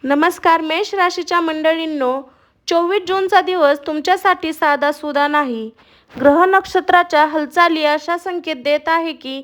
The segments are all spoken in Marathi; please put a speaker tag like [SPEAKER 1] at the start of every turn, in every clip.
[SPEAKER 1] नमस्कार मेष राशीच्या मंडळींनो, 24 जूनचा दिवस तुमच्यासाठी साधा सुद्धा नाही. ग्रह नक्षत्राच्या हालचाली अशा संकेत देत आहे की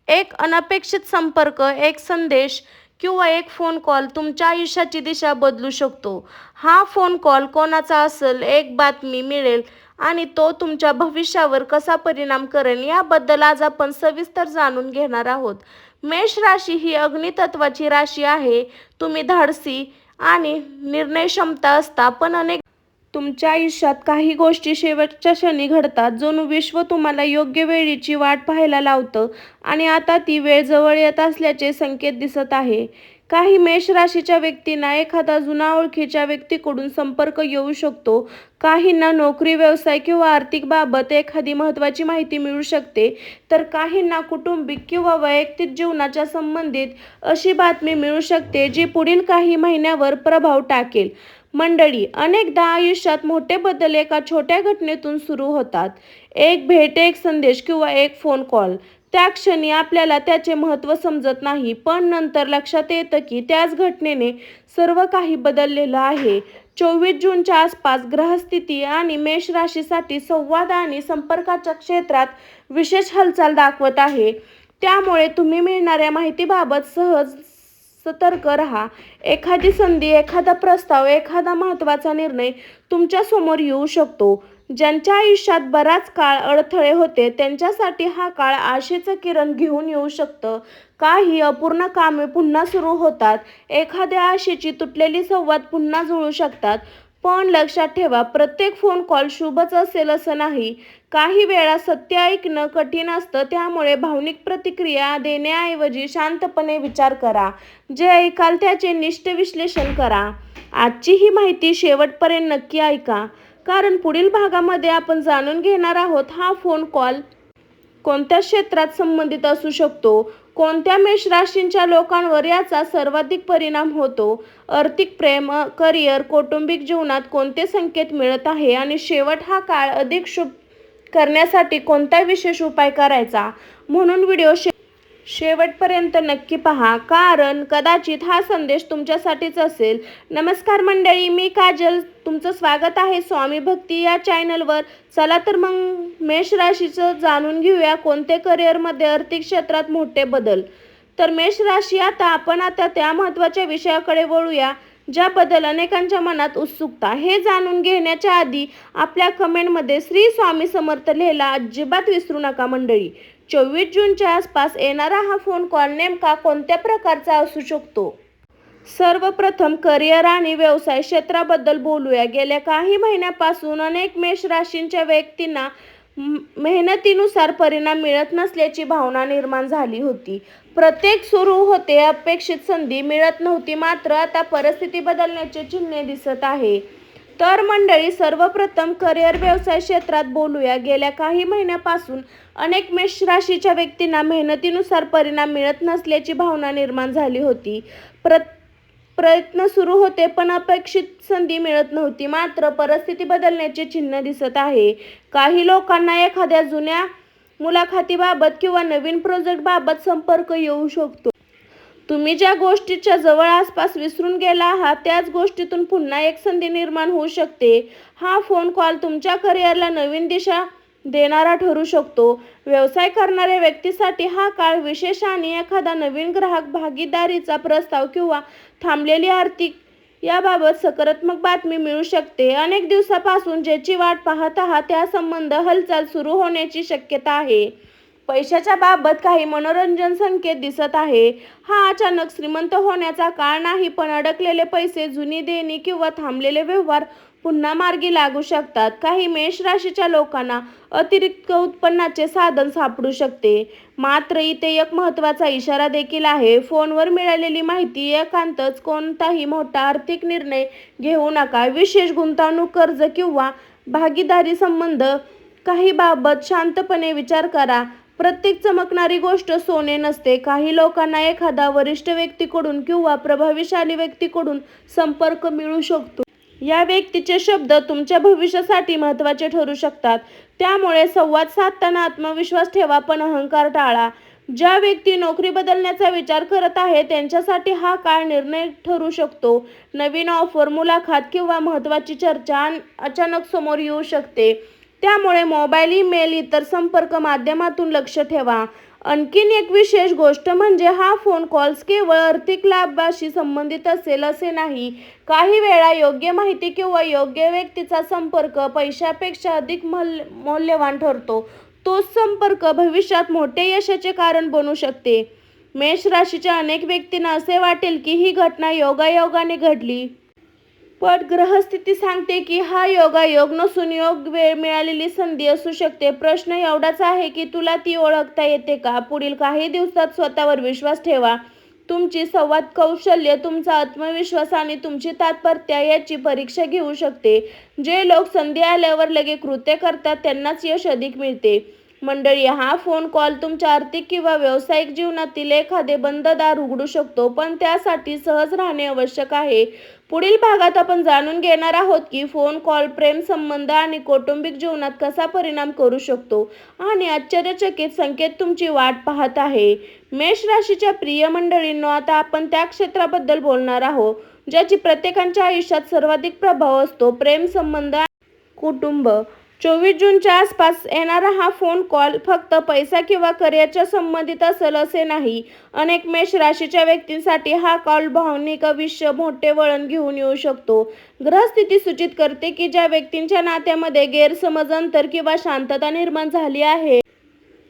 [SPEAKER 1] एक अनपेक्षित संपर्क, एक संदेश किंवा एक फोन कॉल तुमच्या आयुष्याची दिशा बदलू शकतो. हा फोन कॉल कोणाचा असेल, एक बातमी मिळेल आणि तो तुमच्या भविष्यावर कसा परिणाम करेल याबद्दल आज आपण सविस्तर जाणून घेणार आहोत. मेष राशी ही अग्नितत्वाची राशी आहे. तुम्ही धाडसी आणि निर्णयक्षमता असता, पण तुमच्या आयुष्यात काही गोष्टी शेवटच्या क्षणी घडतात. जणू विश्व तुम्हाला योग्य वेळीची वाट पाहायला लावतं आणि आता ती वेळ जवळ येत असल्याचे संकेत दिसत आहे. काही मेष राशीच्या व्यक्तींना एखादा जुना ओळखीच्या व्यक्तीकडून संपर्क येऊ शकतो. काहींना नोकरी, व्यवसाय किंवा आर्थिक बाबत एखादी महत्त्वाची माहिती मिळू शकते, तर काहींना कौटुंबिक किंवा वैयक्तिक जीवनाच्या संबंधित अशी बातमी मिळू शकते जी पुढील काही महिन्यावर प्रभाव टाकेल. मंडळी, अनेकदा आयुष्यात मोठे बदल एका छोट्या घटनेतून सुरू होतात. एक भेट, एक संदेश किंवा एक फोन कॉल. त्या क्षणी आपल्याला त्याचे महत्त्व समजत नाही, पण नंतर लक्षात येतं की त्याच घटनेने सर्व काही बदललेलं आहे. 24 जूनच्या आसपास ग्रहस्थिती आणि मेष राशीसाठी संवाद आणि संपर्काच्या क्षेत्रात विशेष हालचाल दाखवत आहे. त्यामुळे तुम्ही मिळणाऱ्या माहितीबाबत सतर्क राहा. एखादी संधी, एखादा प्रस्ताव, एखादा महत्त्वाचा निर्णय तुमच्या समोर येऊ शकतो. ज्यांच्या आयुष्यात बराच काळ अडथळे होते त्यांच्यासाठी हा काळ आशेचं किरण घेऊन येऊ शकतं. काही अपूर्ण कामे पुन्हा सुरू होतात. एखाद्या आशेची तुटलेली संवाद पुन्हा जुळू शकतात. पण लक्षात ठेवा, प्रत्येक फोन कॉल शुभच असेल असं नाही. काही वेळा सत्य ऐकणं कठीण असतं. त्यामुळे भावनिक प्रतिक्रिया देण्याऐवजी शांतपणे विचार करा. जे ऐकाल त्याचे नीट विश्लेषण करा. आजची ही माहिती शेवटपर्यंत नक्की ऐका, कारण पुढील भागामध्ये आपण जाणून घेणार आहोत हा फोन कॉल कोणत्या क्षेत्रात संबंधित असू शकतो, कोणत्या मेष राशींच्या लोकांवर याचा सर्वाधिक परिणाम होतो, आर्थिक, प्रेम, करिअर, कौटुंबिक जीवनात कोणते संकेत मिळत आहे आणि शेवट हा काळ अधिक शुभ करण्यासाठी कोणता विशेष उपाय करायचा. म्हणून व्हिडिओ शेवटपर्यंत नक्की पहा, कारण कदाचित हा संदेश तुमच्यासाठीच असेल. नमस्कार मंडळी, मी काजल. तुमचं स्वागत आहे स्वामी भक्ती या चॅनलवर. चला तर मग मेष राशीचं जाणून घेऊया कोणते करिअरमध्ये, आर्थिक क्षेत्रात मोठे बदल. तर मेष राशी, आपण त्या महत्त्वाच्या विषयाकडे वळूया ज्याबद्दल अनेकांच्या मनात उत्सुकता. हे जाणून घेण्याच्या आधी आपल्या कमेंटमध्ये श्री स्वामी समर्थ लिहायला अजिबात विसरू नका मंडळी. 24 जूनच्या आसपास येणारा हा फोन कॉल नेमका कोणत्या प्रकारचा असू शकतो? सर्वप्रथम करिअर आणि व्यवसाय क्षेत्राबद्दल बोलूया. गेल्या काही महिन्यापासून अनेक मेष राशींच्या व्यक्तींना मेहनतीनुसार परिणाम मिळत नसल्याची भावना निर्माण झाली होती. प्रत्येक सुरू होते, अपेक्षित संधी मिळत नव्हती. मात्र आता परिस्थिती बदलण्याचे चिन्हे दिसत आहे. तर मंडळी, सर्वप्रथम करिअर, व्यवसाय क्षेत्रात बोलूया. गेल्या काही महिन्यापासून अनेक मेष राशीच्या व्यक्तींना मेहनतीनुसार परिणाम मिळत नसल्याची भावना निर्माण झाली होती. प्रयत्न सुरू होते, पण अपेक्षित संधी मिळत नव्हती. मात्र परिस्थिती बदलण्याचे चिन्ह दिसत आहे. काही लोकांना एखाद्या जुन्या मुलाखतीबाबत किंवा नवीन प्रोजेक्टबाबत संपर्क येऊ शकतो. तुम्ही ज्या गोष्टीच्या जवळ आसपास विसरून गेला आहात त्याच गोष्टीतून पुन्हा एक संधी निर्माण होऊ शकते. हा फोन कॉल तुमच्या करिअरला नवीन दिशा देणारा ठरू शकतो. व्यवसाय करणाऱ्या व्यक्तीसाठी हा काळ विशेष आणि एखादा नवीन ग्राहक, भागीदारीचा प्रस्ताव किंवा थांबलेली आर्थिक याबाबत सकारात्मक बातमी मिळू शकते. अनेक दिवसापासून ज्याची वाट पाहत आहात त्या संबंध हालचाल सुरू होण्याची शक्यता आहे. पैशाच्या बाबत काही मनोरंजन संकेत दिसत आहे. हा अचानक श्रीमंत होण्याचा काळ नाही, पण अडकलेले पैसे, जुनी देणी किंवा थांबलेले व्यवहार पुन्हा मार्गी लागू शकतात. काही मेष राशीच्या लोकांना अतिरिक्त उत्पन्नाचे साधन सापडू शकते. मात्र इथे एक महत्त्वाचा इशारा देखील आहे. फोनवर मिळालेली माहिती एकांतच कोणताही मोठा आर्थिक निर्णय घेऊ नका. विशेष गुंतवणूक, कर्ज किंवा भागीदारी संबंध काही बाबत शांतपणे विचार करा. प्रत्येक चमकणारी गोष्ट सोने नसते. काही लोकांना एखादा वरिष्ठ व्यक्तीकडून किंवा प्रभावशाली व्यक्तीकडून संपर्क मिळू शकतो. या व्यक्तीचे शब्द तुमच्या भविष्यासाठी महत्त्वाचे ठरू शकतात. त्यामुळे संवाद साधताना आत्मविश्वास ठेवा, पण अहंकार टाळा. ज्या व्यक्ती नोकरी बदलण्याचा विचार करत आहे त्यांच्यासाठी हा काळ निर्णय ठरू शकतो. नवीन ऑफर, मुलाखत किंवा महत्त्वाची चर्चा अचानक समोर येऊ शकते. त्यामुळे मोबाईल, ईमेल, इतर संपर्क माध्यमातून लक्ष ठेवा. आणखीन एक विशेष गोष्ट म्हणजे हा फोन कॉल्स केवळ आर्थिक लाभाशी संबंधित असेल असे नाही. काही वेळा योग्य माहिती किंवा योग्य व्यक्तीचा संपर्क पैशापेक्षा अधिक मौल्यवान ठरतो. तोच संपर्क भविष्यात मोठे यशाचे कारण बनू शकते. मेष राशीच्या अनेक व्यक्तींना असे वाटेल की ही घटना योगायोगाने घडली. पण ग्रहस्थिती सांगते की हा योगायोग नसून योग्य वेळ मिळालेली संधी असू शकते. प्रश्न एवढाच आहे की तुला ती ओळखता येते का? पुढील काही दिवसात स्वतःवर विश्वास ठेवा. तुमची संवाद कौशल्य, तुमचा आत्मविश्वास आणि तुमची तात्पर्य याची परीक्षा घेऊ शकते. जे लोक संधी आल्यावर लगेच कृत्य करतात त्यांनाच यश अधिक मिळते. मंडळी, हा फोन कॉल तुमच्या आर्थिक किंवा व्यावसायिक जीवनातील एखादे बंद दार उघडू शकतो, पण त्यासाठी सहज राहणे आवश्यक आहे. पुढील भागात आपण जाणून घेणार आहोत की फोन कॉल प्रेम संबंध आणि कौटुंबिक जीवनात कसा परिणाम करू शकतो आणि आश्चर्यचकित संकेत तुमची वाट पाहत आहे. मेष राशीच्या प्रिय मंडळींनो, आता आपण त्या क्षेत्राबद्दल बोलणार आहोत ज्याची प्रत्येकाच्या आयुष्यात सर्वाधिक प्रभाव असतो, प्रेम संबंध आणि कुटुंब. 24 जूनच्या आसपास येणारा हा फोन कॉल फक्त पैसा किंवा करिअरच्या संबंधित असेल असे नाही. अनेक मेष राशीच्या व्यक्तींसाठी हा कॉल भावनिक आयुष्य मोठे वळण घेऊन येऊ शकतो. ग्रहस्थिती सूचित करते की ज्या व्यक्तींच्या नात्यामध्ये गैरसमज, अंतर किंवा शांतता निर्माण झाली आहे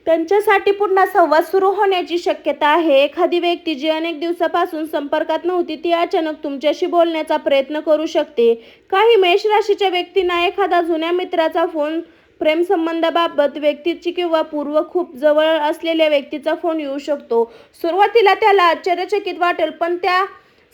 [SPEAKER 1] त्यांच्यासाठी पुन्हा संवाद सुरू होण्याची शक्यता आहे. एखादी व्यक्ती जी अनेक दिवसापासून संपर्कात नव्हती ती अचानक तुमच्याशी बोलण्याचा प्रयत्न करू शकते. काही मेष राशीच्या व्यक्तींना एखादा जुन्या मित्राचा फोन, प्रेमसंबंधाबाबत व्यक्तीची किंवा पूर्व खूप जवळ असलेल्या व्यक्तीचा फोन येऊ शकतो. सुरुवातीला त्याला आश्चर्यचकित वाटेल, पण त्या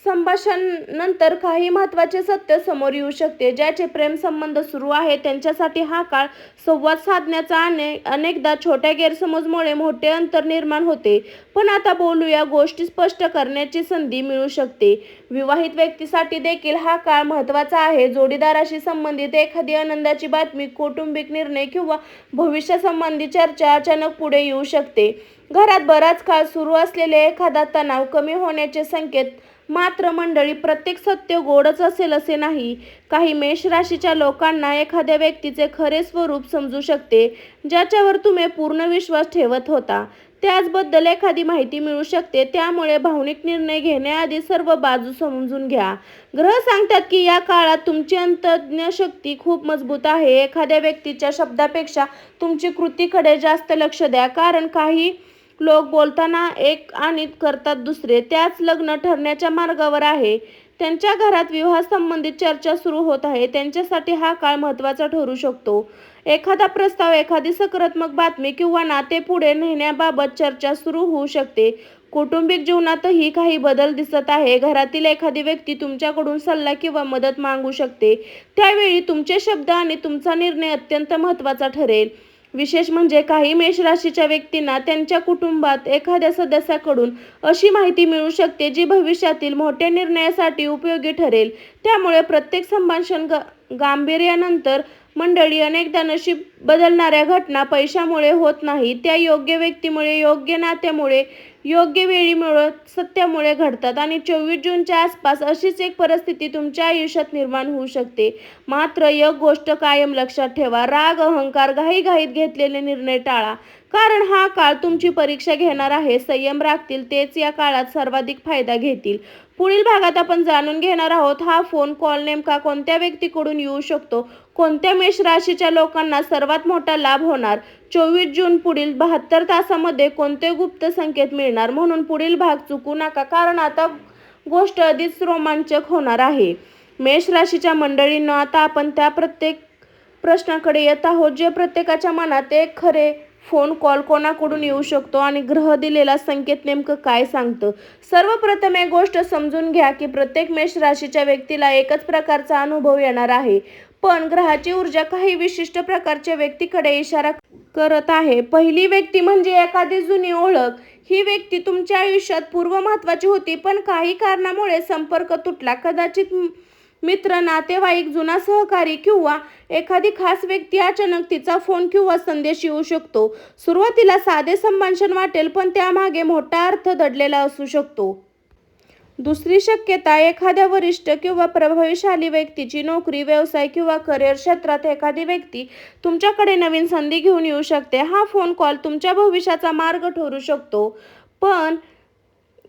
[SPEAKER 1] संभाषणानंतर काही महत्त्वाचे सत्य समोर येऊ शकते. ज्याचे प्रेमसंबंध सुरू आहे त्यांच्यासाठी हा काळ संवाद साधण्याचा अनेकदा छोट्या गैरसमजामुळे मोठे अंतर निर्माण होते. पण आता बोलूया, गोष्टी स्पष्ट करण्याची संधी मिळू शकते. विवाहित व्यक्तीसाठी देखील हा काळ महत्त्वाचा आहे. जोडीदाराशी संबंधित एखादी आनंदाची बातमी, कौटुंबिक निर्णय किंवा भविष्यासंबंधी चर्चा अचानक पुढे येऊ शकते. घरात बराच काळ सुरू असलेले एखादा तणाव कमी होण्याचे संकेत. मात्र मंडळी, प्रत्येक सत्य गोडच असेल असे नाही. काही मेष राशीच्या लोकांना एखाद्या व्यक्तीचे खरे स्वरूप समजू शकते, ज्याच्यावर तुम्ही पूर्ण विश्वास ठेवत होता त्याचबद्दल एखादी माहिती मिळू शकते. त्यामुळे भावनिक निर्णय घेण्याआधी सर्व बाजू समजून घ्या. ग्रह सांगतात की या काळात तुमची अंतर्ज्ञशक्ती खूप मजबूत आहे. एखाद्या व्यक्तीच्या शब्दापेक्षा तुमची कृतीकडे जास्त लक्ष द्या, कारण काही लोक बोलताना एक आणि करतात दुसरे. त्याच लग्न ठरण्याच्या मार्गावर आहे, त्यांच्या घरात विवाहासंबंधित चर्चा सुरू होत आहे, त्यांच्यासाठी हा काळ महत्त्वाचा ठरू शकतो. एखादा प्रस्ताव, एखादी सकारात्मक बातमी किंवा नाते पुढे नेण्याबाबत चर्चा सुरू होऊ शकते. कौटुंबिक जीवनातही काही बदल दिसत आहे. घरातील एखादी व्यक्ती तुमच्याकडून सल्ला किंवा मदत मागू शकते. त्यावेळी तुमचे शब्द आणि तुमचा निर्णय अत्यंत महत्त्वाचा ठरेल. विशेष म्हणजे काही मेष राशीच्या व्यक्तींना त्यांच्या कुटुंबात एखाद्या सदस्याकडून अशी माहिती मिळू शकते जी भविष्यातील मोठ्या निर्णयासाठी उपयोगी ठरेल. त्यामुळे प्रत्येक संभाषण गांभीर्यानंतर. मंडळी, अनेकदा नशीब बदलणाऱ्या घटना पैशामुळे होत नाही, त्या योग्य व्यक्तीमुळे, योग्य नात्यामुळे, योग्य वेळीमुळे, सत्यामुळे घडतात. आणि 24 जूनच्या आसपास अशीच एक परिस्थिती तुमच्या आयुष्यात निर्माण होऊ शकते. मात्र एक गोष्ट कायम लक्षात ठेवा, राग, अहंकार, घाईघाईत घेतलेले निर्णय टाळा, कारण हा काळ तुमची परीक्षा घेणार आहे. संयम राखतील तेच या काळात सर्वाधिक फायदा घेतील. पुढील भागात आपण जाणून घेणार आहोत हा फोन कॉल नेमका कोणत्या व्यक्तीकडून येऊ शकतो, कोणत्या मेष राशीच्या लोकांना सर्वात मोठा लाभ होणार, 24 जून पुढील 72 तासामध्ये कोणते गुप्त संकेत मिळणार. म्हणून पुढील भाग चुकू नका, कारण आता गोष्ट अधिक रोमांचक होणार आहे. मेष राशीच्या मंडळींनो, आता आपण त्या प्रत्येक प्रश्नाकडे येत आहोत जे प्रत्येकाच्या मनात एक खरे फोन कॉल कोणाकडून येऊ शकतो आणि ग्रह दिलेला संकेत नेमकं काय सांगतं. सर्वप्रथम एक गोष्ट समजून घ्या की प्रत्येक मेष राशीच्या व्यक्तीला एकच प्रकारचा अनुभव येणार आहे, पण ग्रहाची ऊर्जा काही विशिष्ट प्रकारच्या व्यक्तीकडे इशारा करत आहे. पहिली व्यक्ती म्हणजे एखादी जुनी ओळख. ही व्यक्ती तुमच्या आयुष्यात पूर्व महत्त्वाची होती, पण काही कारणामुळे संपर्क तुटला. कदाचित मित्र, नातेवाईक, जुना सहकारी किंवा एखादी खास व्यक्ती अचानक तिचा फोन किंवा संदेश येऊ शकतो. सुरुवातीला साधे संभाषण वाटेल, पण त्यामागे मोठा अर्थ दडलेला असू शकतो. दुसरी शक्यता, एखाद्या वरिष्ठ किंवा प्रभावशाली व्यक्तीची नोकरी, व्यवसाय किंवा करिअर क्षेत्रात एखादी व्यक्ती तुमच्याकडे नवीन संधी घेऊन येऊ शकते. हा फोन कॉल तुमच्या भविष्याचा मार्ग ठरू शकतो, पण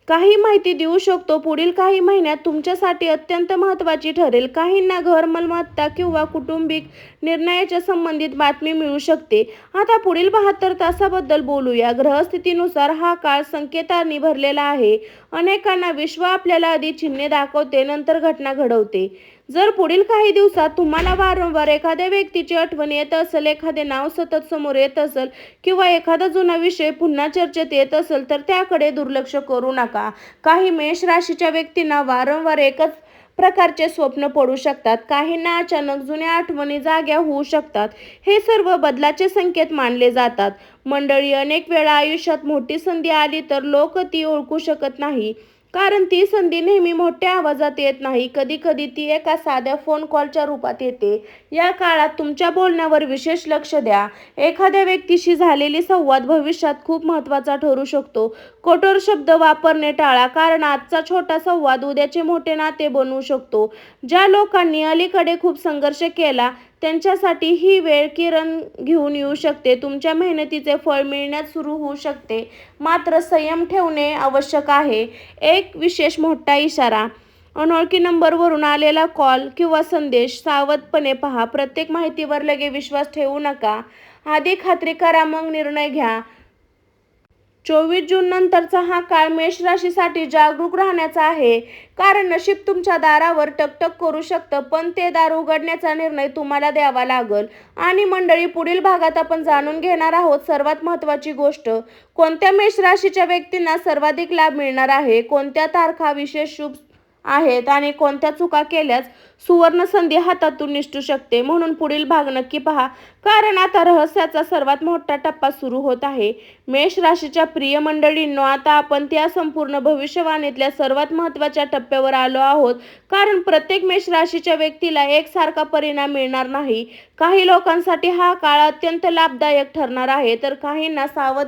[SPEAKER 1] काही माहिती देऊ शकतो. पुढील काही महिन्यात तुमच्यासाठी अत्यंत महत्त्वाची ठरेल. काहींना घर, मालमत्ता किंवा कौटुंबिक निर्णयाच्या संबंधित बातमी मिळू शकते. आता पुढील 72 तासाबद्दल बोलूया. ग्रहस्थितीनुसार हा काळ संकेतांनी भरलेला आहे. अनेकांना विश्व आपल्याला आधी चिन्हे दाखवते, नंतर घटना घडवते. जर पुढील काही दिवसात तुम्हाला वारंवार एखाद्या व्यक्तीची आठवण येत असेल, एखादे नाव सतत समोर येत असेल किंवा एखादा जुना विषय पुन्हा चर्चेत येत असेल, तर त्याकडे दुर्लक्ष करू नका. काही मेष राशीच्या व्यक्तींना वारंवार एकच प्रकारचे स्वप्न पडू शकतात. काहींना अचानक जुन्या आठवणी जाग्या होऊ शकतात. हे सर्व बदलाचे संकेत मानले जातात. मंडळी, अनेक वेळा आयुष्यात मोठी संधी आली तर लोक ती ओळखू शकत नाही, कारण ती संधी नेहमी मोठ्या आवाजात येत नाही. कधी कधी ती एका साध्या फोन कॉलच्या रूपात येते. या काळात तुमच्या बोलण्यावर विशेष लक्ष द्या. एखाद्या व्यक्तीशी झालेली संवाद भविष्यात खूप महत्त्वाचा ठरू शकतो. कठोर शब्द वापरणे टाळा, कारण आजचा छोटा संवाद उद्याचे मोठे नाते बनवू शकतो. ज्या लोकांनी अलीकडे खूप संघर्ष केला त्यांच्यासाठी ही वेळ किरण घेऊन येऊ शकते. तुमच्या मेहनतीचे फळ मिळण्यास सुरू होऊ शकते, मात्र संयम ठेवणे आवश्यक आहे. एक विशेष मोठा इशारा, अनोळखी नंबरवरून आलेला कॉल किंवा संदेश सावधपणे पहा. प्रत्येक माहितीवर लगेच विश्वास ठेवू नका. आधी खात्री करा, मग निर्णय घ्या. 24 जून नंतरचा हा काळ मेष राशीसाठी जागरूक राहण्याचा आहे, कारण नशीब तुमच्या दारावर टकटक करू शकतं, पण ते दार उघडण्याचा निर्णय तुम्हाला द्यावा लागेल. आणि मंडळी, पुढील भागात आपण जाणून घेणार आहोत सर्वात महत्त्वाची गोष्ट, कोणत्या मेष राशीच्या व्यक्तींना सर्वाधिक लाभ मिळणार आहे, कोणत्या तारखा विशेष शुभ आहेत आणि कोणत्या चुका केल्यास सुवर्ण संधी हातातून निसटू शकते. म्हणून पुढील भाग नक्की पहा, कारण आता रहस्याचा सर्वात मोठा टप्पा सुरू होत आहे. मेष राशीच्या प्रिय मंडळींनो, आता आपण त्या संपूर्ण भविष्यवाणीतल्या सर्वात महत्त्वाच्या टप्प्यावर आलो आहोत, कारण प्रत्येक मेष राशीच्या व्यक्तीला एकसारखा परिणाम मिळणार नाही. काही लोकांसाठी हा काळ अत्यंत लाभदायक ठरणार आहे, तर काहींना सावध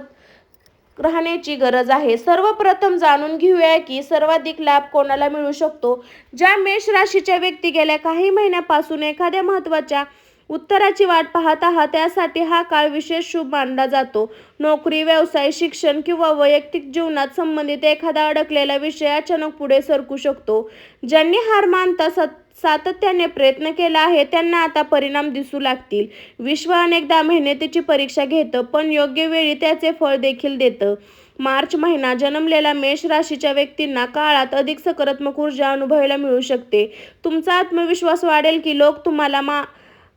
[SPEAKER 1] राहण्याची गरज आहे. सर्वप्रथम जाणून घेऊया की सर्वाधिक लाभ कोणाला मिळू शकतो. ज्या मेष राशीच्या व्यक्ती गेल्या काही महिन्यापासून एखाद्या महत्त्वाच्या उत्तराची वाट पाहत आहात, त्यासाठी हा काळ विशेष शुभ मानला जातो. नोकरी, व्यवसाय, शिक्षण किंवा वैयक्तिक जीवनात संबंधित एखादा अडकलेला विषय अचानक पुढे सरकू शकतो. ज्यांनी हार मानता सातत्याने प्रयत्न केला आहे, त्यांना आता परिणाम दिसू लागतील. विश्व अनेकदा मेहनतीची परीक्षा घेतं, पण योग्य वेळी त्याचे फळ देखील देतं. मार्च महिना जन्मलेल्या मेष राशीच्या व्यक्तींना काळात अधिक सकारात्मक ऊर्जा अनुभवायला मिळू शकते. तुमचा आत्मविश्वास वाढेल की लोक तुम्हाला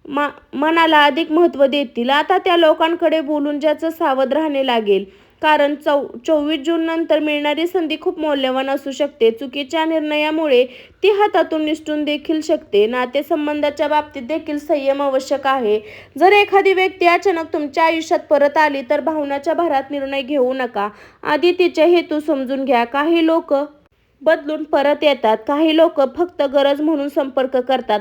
[SPEAKER 1] मनाला अधिक महत्त्व देतील. आता त्या लोकांकडे बोलून ज्याचं सावध राहणे लागेल, कारण 24 जून नंतर मिळणारी संधी खूप मौल्यवान असू शकते. चुकीच्या निर्णयामुळे ती हातातून निसटून देखील शकते. नातेसंबंधाच्या बाबतीत देखील संयम आवश्यक आहे. जर एखादी व्यक्ती अचानक तुमच्या आयुष्यात परत आली तर भावनाच्या भरात निर्णय घेऊ नका. आधी तिचे हेतू समजून घ्या. काही लोक बदलून परत येतात, काही लोक फक्त गरज म्हणून संपर्क करतात.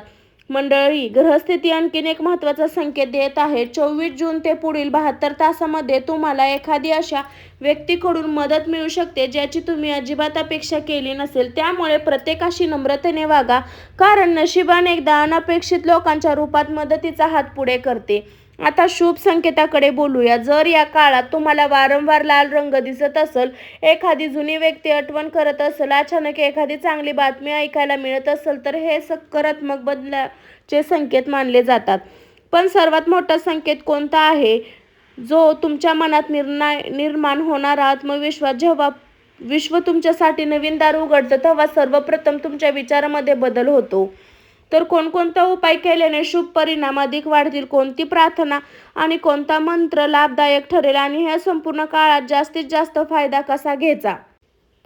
[SPEAKER 1] मंडळी, ग्रहस्थिती आणखीन एक महत्त्वाचा संकेत देत आहे. 24 जून ते पुढील 72 तासामध्ये तुम्हाला एखादी अशा व्यक्तीकडून मदत मिळू शकते ज्याची तुम्ही अजिबात अपेक्षा केली नसेल. त्यामुळे प्रत्येकाशी नम्रतेने वागा, कारण नशीब अनेकदा अनपेक्षित लोकांच्या रूपात मदतीचा हात पुढे करते. आता शुभ संकेताकडे बोलूया. जर या काळात तुम्हाला वारंवार लाल रंग दिसत असेल, एखादी जुनी व्यक्ती आठवण करत असेल, अचानक एखादी चांगली बातमी ऐकायला मिळत असेल, तर हे सकारात्मक बदलाचे संकेत मानले जातात. पण सर्वात मोठा संकेत कोणता आहे, जो तुमच्या मनात निर्माण होणारा आत्मविश्वास. जेव्हा विश्व तुमच्यासाठी नवीन दार उघडतं, तेव्हा सर्वप्रथम तुमच्या विचारामध्ये बदल होतो. तर कोणकोणता उपाय केल्याने शुभ परिणाम अधिक वाढतील, कोणती प्रार्थना आणि कोणता मंत्र लाभदायक ठरेल, आणि ह्या संपूर्ण काळात जास्तीत जास्त फायदा कसा घ्यायचा.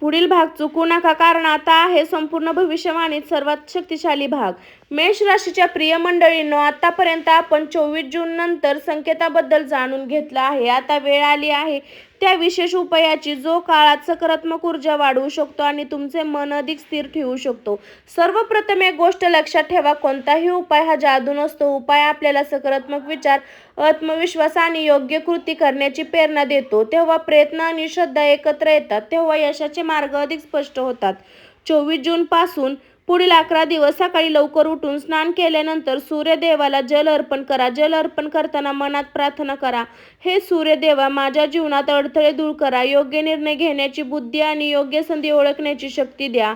[SPEAKER 1] पुढील भाग चुकू नका, कारण आता आहे संपूर्ण भविष्यवाणीत सर्वात शक्तिशाली भाग. मेष राशीच्या प्रिय मंडळींनो, आतापर्यंत आपण 24 जून नंतर संकेताबद्दल जाणून घेतलं आहे. आता वेळ आली आहे त्या विशेष उपायाची जो काळात सकारात्मक ऊर्जा वाढवू शकतो आणि तुमचे मन अधिक स्थिर ठेवू शकतो. सर्वप्रथम एक गोष्ट लक्षात ठेवा, कोणताही उपाय हा जादू नसतो. उपाय आपल्याला सकारात्मक विचार, आत्मविश्वास आणि योग्य कृती करण्याची प्रेरणा देतो. तेव्हा प्रयत्न आणि श्रद्धा एकत्र येतात, तेव्हा यशाचे मार्ग अधिक स्पष्ट होतात. 24 जून पासून पुढील 11 दिवस सकाळी लवकर उठून स्नान केल्यानंतर सूर्यदेवाला जल अर्पण करा. जल अर्पण करताना मनात प्रार्थना करा, हे सूर्यदेवा, माझ्या जीवनात अडथळे दूर करा, योग्य निर्णय घेण्याची बुद्धी आणि योग्य संधी ओळखण्याची शक्ती द्या.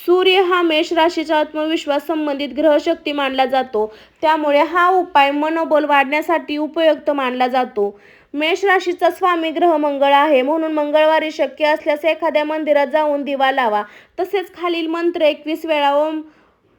[SPEAKER 1] सूर्य हा मेष राशीचा आत्मविश्वास संबंधित ग्रहशक्ती मानला जातो, त्यामुळे हा उपाय मनोबल वाढण्यासाठी उपयुक्त मानला जातो. मेष राशीचा स्वामी ग्रह मंगळ आहे, म्हणून मंगळवारी शक्य असल्यास एखाद्या मंदिरात जाऊन दिवा लावा. तसेच खालील मंत्र 21 वेळा ओम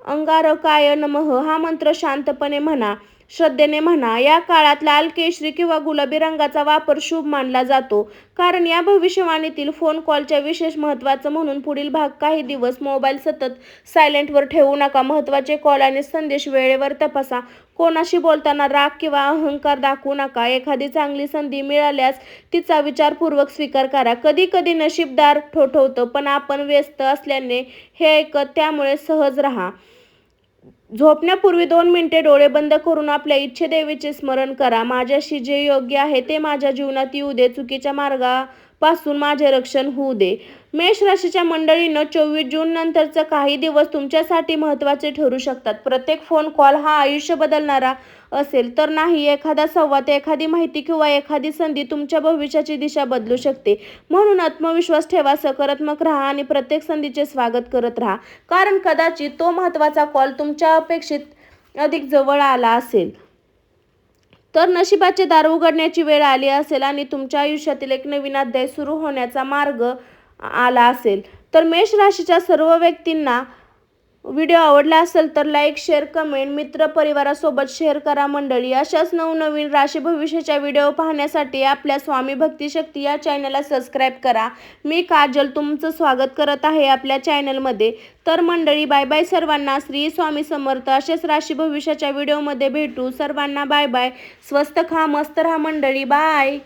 [SPEAKER 1] अंगारकाय नमः हा मंत्र शांतपणे म्हणा, श्रद्धेने म्हणा. या काळात लाल, केशरी किंवा गुलाबी रंगाचा वापर शुभ मानला जातो, कारण या भविष्यवाणीतील फोन कॉलच्या विशेष महत्त्वाचं म्हणून पुढील भाग. काही दिवस मोबाईल सतत सायलेंटवर ठेवू नका. महत्त्वाचे कॉल आणि संदेश वेळेवर तपासा. कोणाशी बोलताना राग किंवा अहंकार दाखवू नका. एखादी चांगली संधी मिळाल्यास तिचा विचारपूर्वक स्वीकार करा. कधी कधी नशीबदार ठोठवतं, पण आपण व्यस्त असल्याने हे ऐकत, त्यामुळे सहज राहा. झोपण्यापूर्वी 2 मिनिटे डोळे बंद करून आपल्या इच्छेदेवीचे स्मरण करा. माझ्याशी जे योग्य आहे ते माझ्या जीवनात येऊ दे, चुकीच्या मार्गापासून माझे रक्षण होऊ दे. मेष राशीच्या मंडळींनो, 24 जून नंतरचे काही दिवस तुमच्यासाठी महत्त्वाचे ठरू शकतात. प्रत्येक फोन कॉल हा आयुष्य बदलणारा असेल तर नाही. एखादा संवाद, एखादी माहिती किंवा एखादी संधी तुमच्या भविष्याची दिशा बदलू शकते. म्हणून आत्मविश्वास ठेवा, सकारात्मक राहा आणि प्रत्येक संधीचे स्वागत करत राहा, कारण कदाचित तो महत्त्वाचा कॉल तुमच्या अपेक्षित अधिक जवळ आला असेल. तर नशिबाचे दार उघडण्याची वेळ आली असेल आणि तुमच्या आयुष्यातील एक नवीन अध्याय सुरू होण्याचा मार्ग आला असेल. तर मेष राशीच्या सर्व व्यक्तींना व्हिडिओ आवडला असेल तर लाईक, शेअर, कमेंट, मित्र परिवारासोबत शेअर करा. मंडळी, अशाच नवनवीन राशी भविष्याच्या व्हिडिओ पाहण्यासाठी आपल्या स्वामी भक्ती शक्ती या चॅनलला सबस्क्राईब करा. मी काजल तुमचं स्वागत करत आहे आपल्या चॅनलमध्ये. तर मंडळी, बाय बाय सर्वांना. श्री स्वामी समर्थ. असेच राशी भविष्याच्या व्हिडिओमध्ये भेटू. सर्वांना बाय बाय. स्वस्त खा, मस्त राहा मंडळी. बाय.